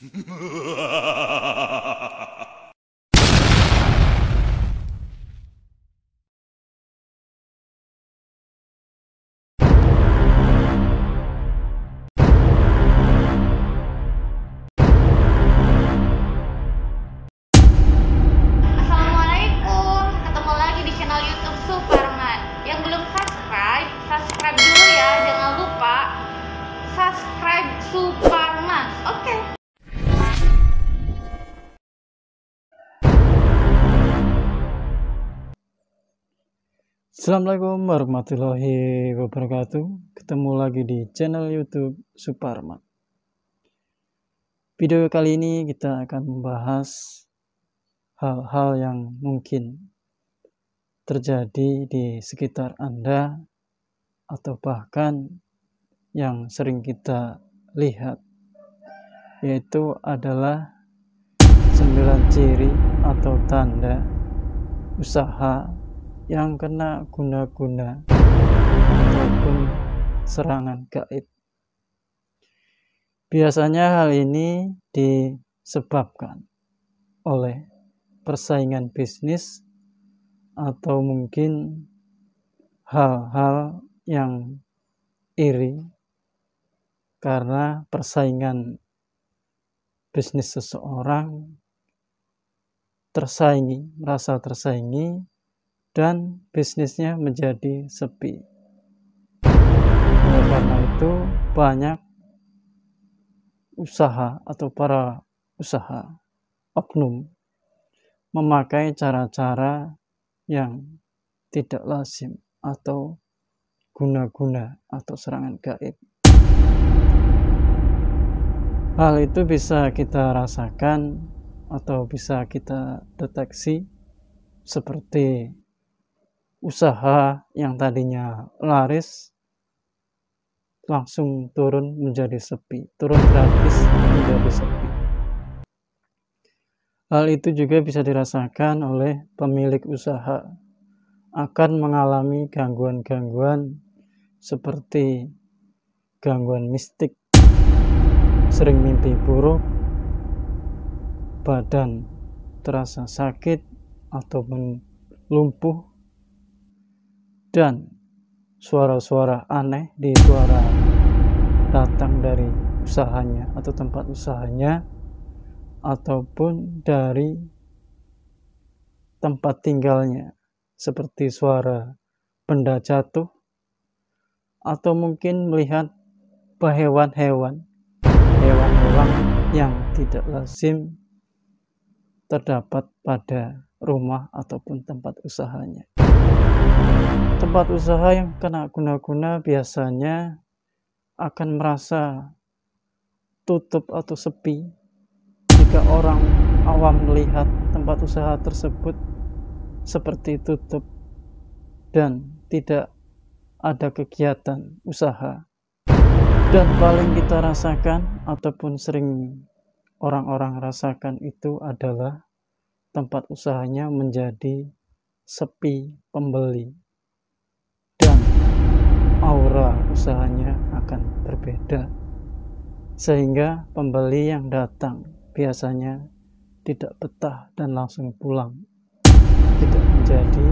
Assalamualaikum, ketemu lagi di channel YouTube Superman. Yang belum subscribe, subscribe dulu ya. Jangan lupa subscribe Superman. Oke. Assalamualaikum warahmatullahi wabarakatuh. Ketemu lagi di channel YouTube Superman. Video kali ini kita akan membahas hal-hal yang mungkin terjadi di sekitar Anda atau bahkan yang sering kita lihat, yaitu adalah 9 ciri atau tanda usaha yang kena guna-guna ataupun serangan gaib. Biasanya hal ini disebabkan oleh persaingan bisnis atau mungkin hal-hal yang iri karena persaingan bisnis seseorang merasa tersaingi dan bisnisnya menjadi sepi. Oleh karena itu banyak usaha atau para usaha oknum memakai cara-cara yang tidak lazim atau guna-guna atau serangan gaib. Hal itu bisa kita rasakan atau bisa kita deteksi seperti usaha yang tadinya laris langsung turun menjadi sepi, turun gratis menjadi sepi. Hal itu juga bisa dirasakan oleh pemilik usaha, akan mengalami gangguan-gangguan seperti gangguan mistik, sering mimpi buruk, badan terasa sakit ataupun lumpuh, dan suara-suara aneh di suara datang dari usahanya atau tempat usahanya ataupun dari tempat tinggalnya, seperti suara benda jatuh atau mungkin melihat hewan-hewan yang tidak lazim terdapat pada rumah ataupun tempat usahanya. Tempat usaha yang kena guna-guna biasanya akan merasa tutup atau sepi jika orang awam melihat tempat usaha tersebut seperti tutup dan tidak ada kegiatan usaha. Dan paling kita rasakan ataupun sering orang-orang rasakan itu adalah tempat usahanya menjadi sepi pembeli dan aura usahanya akan berbeda, sehingga pembeli yang datang biasanya tidak betah dan langsung pulang, tidak menjadi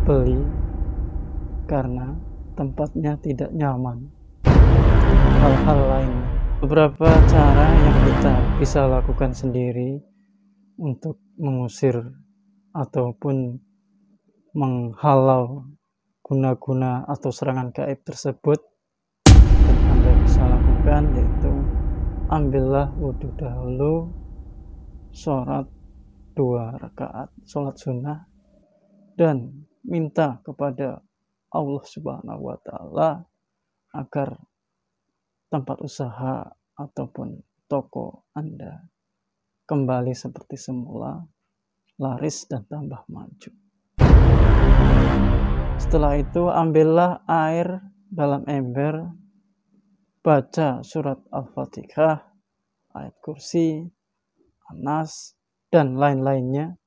beli karena tempatnya tidak nyaman. Hal-hal lain, beberapa cara yang kita bisa lakukan sendiri untuk mengusir ataupun menghalau guna-guna atau serangan gaib tersebut yang Anda bisa lakukan, yaitu ambillah wudhu dahulu, sholat 2 rakaat sholat sunnah, dan minta kepada Allah Subhanahu wa Ta'ala agar tempat usaha ataupun toko Anda kembali seperti semula, laris dan tambah maju. Setelah itu ambillah air dalam ember, baca surat Al-Fatihah, ayat kursi, Anas, dan lain-lainnya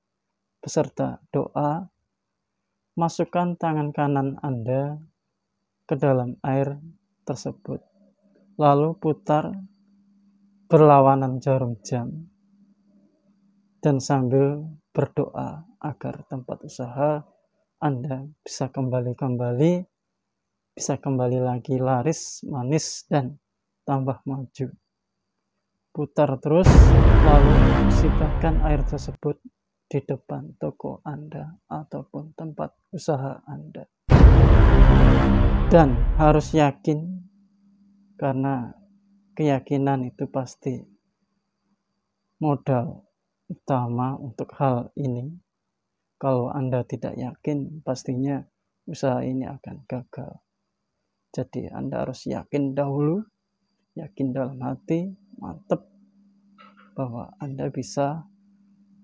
beserta doa. Masukkan tangan kanan Anda ke dalam air tersebut, lalu putar berlawanan jarum jam, dan sambil berdoa agar tempat usaha Anda bisa kembali lagi laris, manis, dan tambah maju. Putar terus, lalu sipakan air tersebut di depan toko Anda ataupun tempat usaha Anda. Dan harus yakin, karena keyakinan itu pasti modal utama untuk hal ini. Kalau Anda tidak yakin, pastinya usaha ini akan gagal. Jadi Anda harus yakin dahulu, yakin dalam hati, mantap, bahwa Anda bisa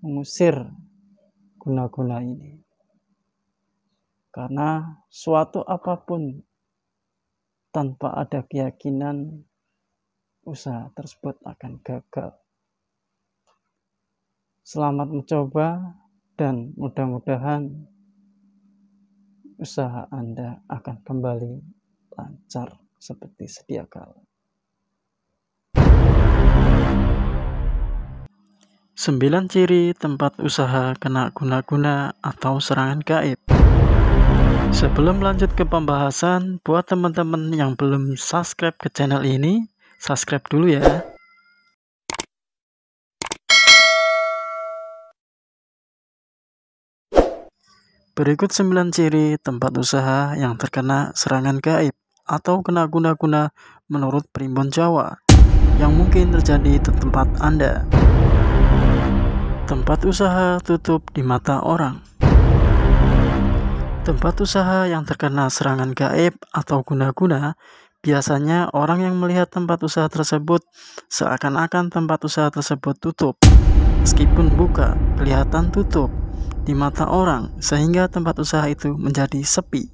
mengusir guna-guna ini. Karena suatu apapun tanpa ada keyakinan, usaha tersebut akan gagal. Selamat mencoba, dan mudah-mudahan usaha Anda akan kembali lancar seperti sedia kala. 9 ciri tempat usaha kena guna-guna atau serangan gaib. Sebelum lanjut ke pembahasan, buat teman-teman yang belum subscribe ke channel ini, subscribe dulu ya. Berikut 9 ciri tempat usaha yang terkena serangan gaib atau kena guna-guna menurut Primbon Jawa yang mungkin terjadi di tempat Anda. Tempat usaha tutup di mata orang. Tempat usaha yang terkena serangan gaib atau guna-guna, biasanya orang yang melihat tempat usaha tersebut seakan-akan tempat usaha tersebut tutup. Meskipun buka, kelihatan tutup di mata orang, sehingga tempat usaha itu menjadi sepi.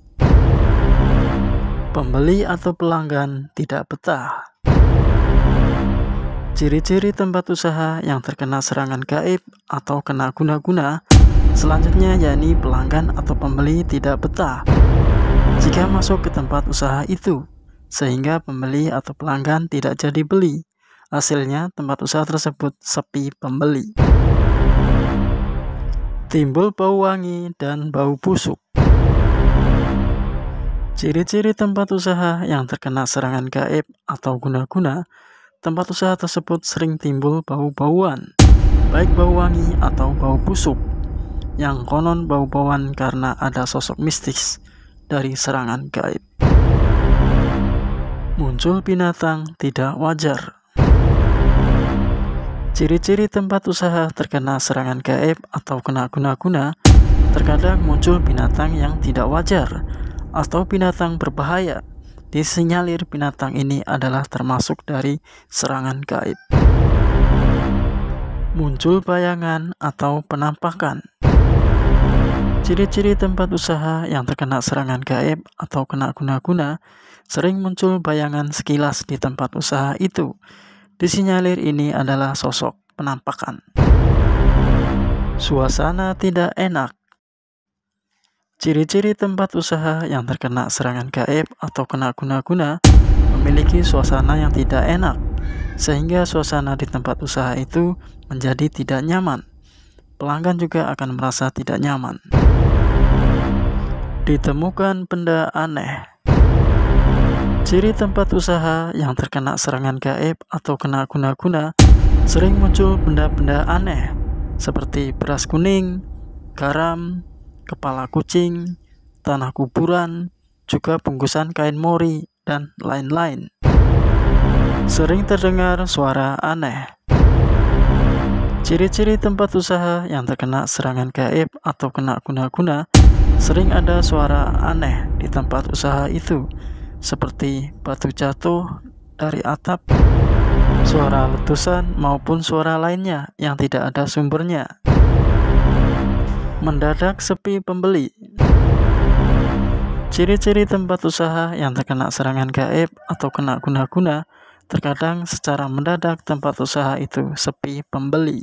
Pembeli atau pelanggan tidak betah. Ciri-ciri tempat usaha yang terkena serangan gaib atau kena guna-guna selanjutnya yakni pelanggan atau pembeli tidak betah jika masuk ke tempat usaha itu, sehingga pembeli atau pelanggan tidak jadi beli. Hasilnya tempat usaha tersebut sepi pembeli. Timbul bau wangi dan bau busuk. Ciri-ciri tempat usaha yang terkena serangan gaib atau guna-guna, tempat usaha tersebut sering timbul bau-bauan, baik bau wangi atau bau busuk, yang konon bau-bauan karena ada sosok mistis dari serangan gaib. Muncul binatang tidak wajar. Ciri-ciri tempat usaha terkena serangan gaib atau kena guna-guna, terkadang muncul binatang yang tidak wajar atau binatang berbahaya. Disinyalir binatang ini adalah termasuk dari serangan gaib. Muncul bayangan atau penampakan. Ciri-ciri tempat usaha yang terkena serangan gaib atau kena guna-guna, sering muncul bayangan sekilas di tempat usaha itu. Disinyalir ini adalah sosok penampakan. Suasana tidak enak. Ciri-ciri tempat usaha yang terkena serangan gaib atau kena guna-guna memiliki suasana yang tidak enak, sehingga suasana di tempat usaha itu menjadi tidak nyaman. Pelanggan juga akan merasa tidak nyaman. Ditemukan benda aneh. Ciri tempat usaha yang terkena serangan gaib atau kena guna-guna, sering muncul benda-benda aneh seperti beras kuning, garam, kepala kucing, tanah kuburan, juga bungkusan kain mori, dan lain-lain. Sering terdengar suara aneh. Ciri-ciri tempat usaha yang terkena serangan gaib atau kena guna-guna, sering ada suara aneh di tempat usaha itu, seperti batu jatuh dari atap, suara letusan, maupun suara lainnya yang tidak ada sumbernya. Mendadak sepi pembeli. Ciri-ciri tempat usaha yang terkena serangan gaib atau kena guna-guna, terkadang secara mendadak tempat usaha itu sepi pembeli.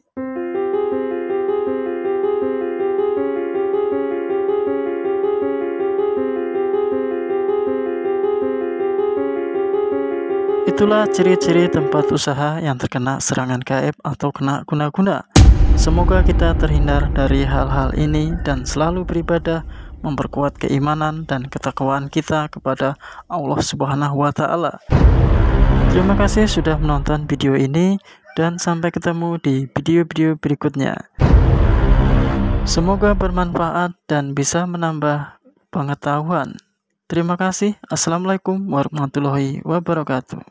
Itu Itulah ciri-ciri tempat usaha yang terkena serangan gaib atau kena guna-guna. Semoga kita terhindar dari hal-hal ini dan selalu beribadah, memperkuat keimanan dan ketakwaan kita kepada Allah Subhanahu wa Ta'ala. Terima kasih sudah menonton video ini dan sampai ketemu di video-video berikutnya. Semoga bermanfaat dan bisa menambah pengetahuan. Terima kasih. Assalamualaikum warahmatullahi wabarakatuh.